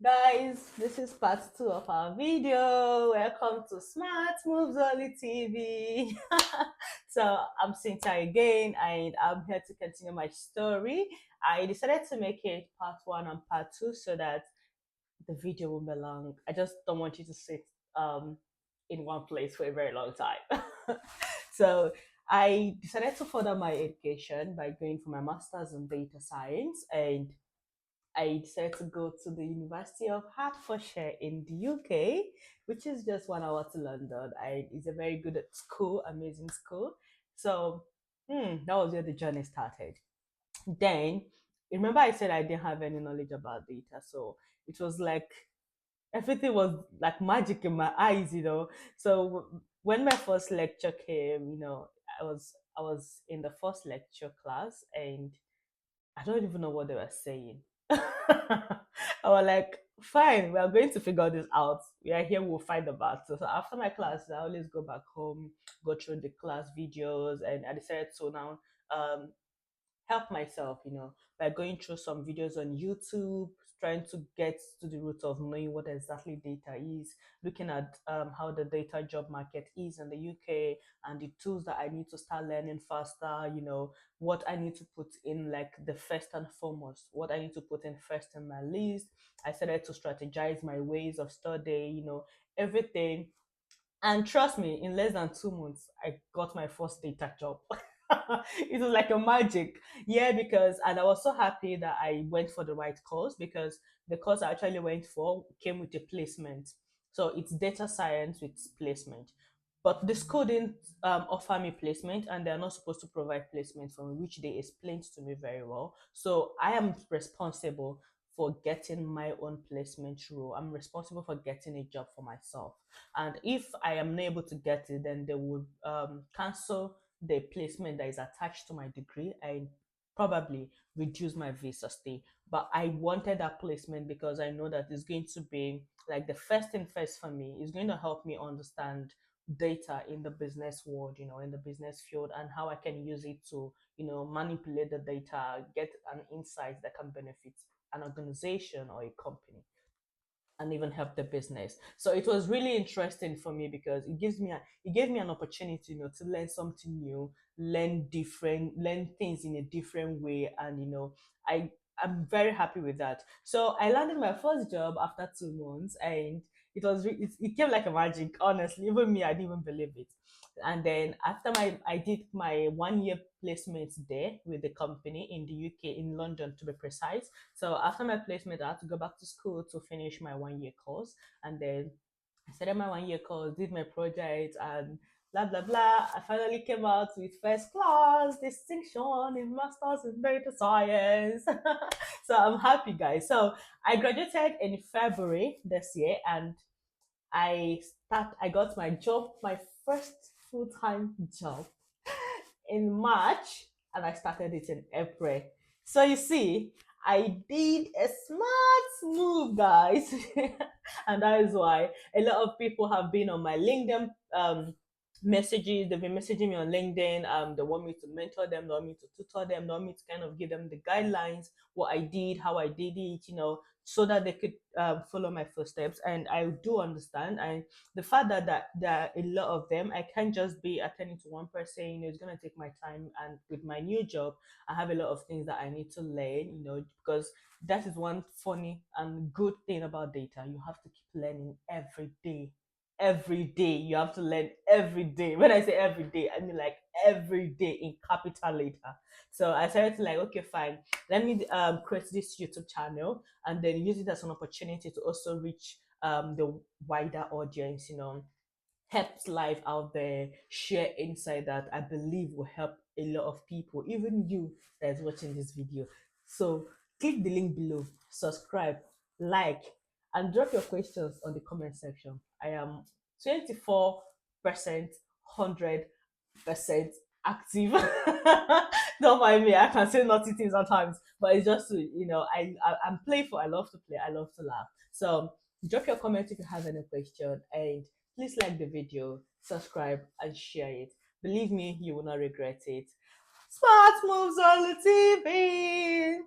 Guys, this is part two of our video. Welcome to Smart Moves Only TV. So I'm Cynthia again, and I'm here to continue my story. I decided to make it part one and part two so that the video won't be long. I just don't want you to sit um in one place for a very long time. So I decided to further my education by going for my master's in data science, and I decided to go to the University of Hertfordshire in the UK, which is just 1 hour to London. It's a very good school, amazing school. So that was where the journey started. Then, remember I said I didn't have any knowledge about data, so it was like everything was like magic in my eyes. So when my first lecture came, I was in the first lecture class, and I don't even know what they were saying. I was like, fine, we are going to figure this out. We are here, we'll find the battle. So after my class, I always go back home, go through the class videos, and I decided to now um, help myself, by going through some videos on YouTube, trying to get to the root of knowing what exactly data is, looking at how the data job market is in the UK, and the tools that I need to start learning faster, what I need to put in, like the first and foremost, what I need to put in first in my list. I started to strategize my ways of study, everything. And trust me, in less than 2 months, I got my first data job. It was like a magic. Yeah, because, and I was so happy that I went for the right course, because the course I actually went for came with a placement. So it's data science with placement. But the school didn't offer me placement, and they're not supposed to provide placement for me, which they explained to me very well. So I am responsible for getting my own placement role. I'm responsible for getting a job for myself. And if I am not able to get it, then they would cancel the placement that is attached to my degree and probably reduce my visa stay. But I wanted that placement because I know that it's going to be like the first thing first for me. It's going to help me understand data in the business world, in the business field, and how I can use it to, manipulate the data, get an insight that can benefit an organization or a company, and even help the business. So it was really interesting for me because it gave me an opportunity, to learn something new, learn things in a different way, and I'm very happy with that. So I landed my first job after 2 months, and it came like a magic. Honestly, even me, I didn't even believe it. And then after I did my 1 year placement there with the company in the UK, in London to be precise. So after my placement, I had to go back to school to finish my 1 year course. And then I started my 1 year course, did my project, and blah blah blah. I finally came out with first class distinction in masters in data science. So I'm happy, guys. So I graduated in February this year, and I got my job, my first full-time job in March, and I started it in April. So you see, I did a smart move, guys. And that is why a lot of people have been on my LinkedIn messages. They've been messaging me on LinkedIn. They want me to mentor them, they want me to tutor them, they want me to kind of give them the guidelines, what I did, how I did it, so that they could follow my footsteps. And I do understand. And the fact that there are a lot of them, I can't just be attending to one person. It's going to take my time. And with my new job, I have a lot of things that I need to learn, because that is one funny and good thing about data. You have to keep learning every day. Every day you have to learn every day. When I say every day, I mean like every day in capital letter. So I started to like, okay, fine, let me create this YouTube channel and then use it as an opportunity to also reach the wider audience, helps life out there, share insight that I believe will help a lot of people, even you that is watching this video. So click the link below, subscribe, like, and drop your questions on the comment section. I am 24%, 100% active. Don't mind me, I can say naughty things sometimes, but it's just to, I'm playful. I love to play, I love to laugh. So drop your comment if you have any question, and please like the video, subscribe, and share it. Believe me, you will not regret it. Smart moves on the TV.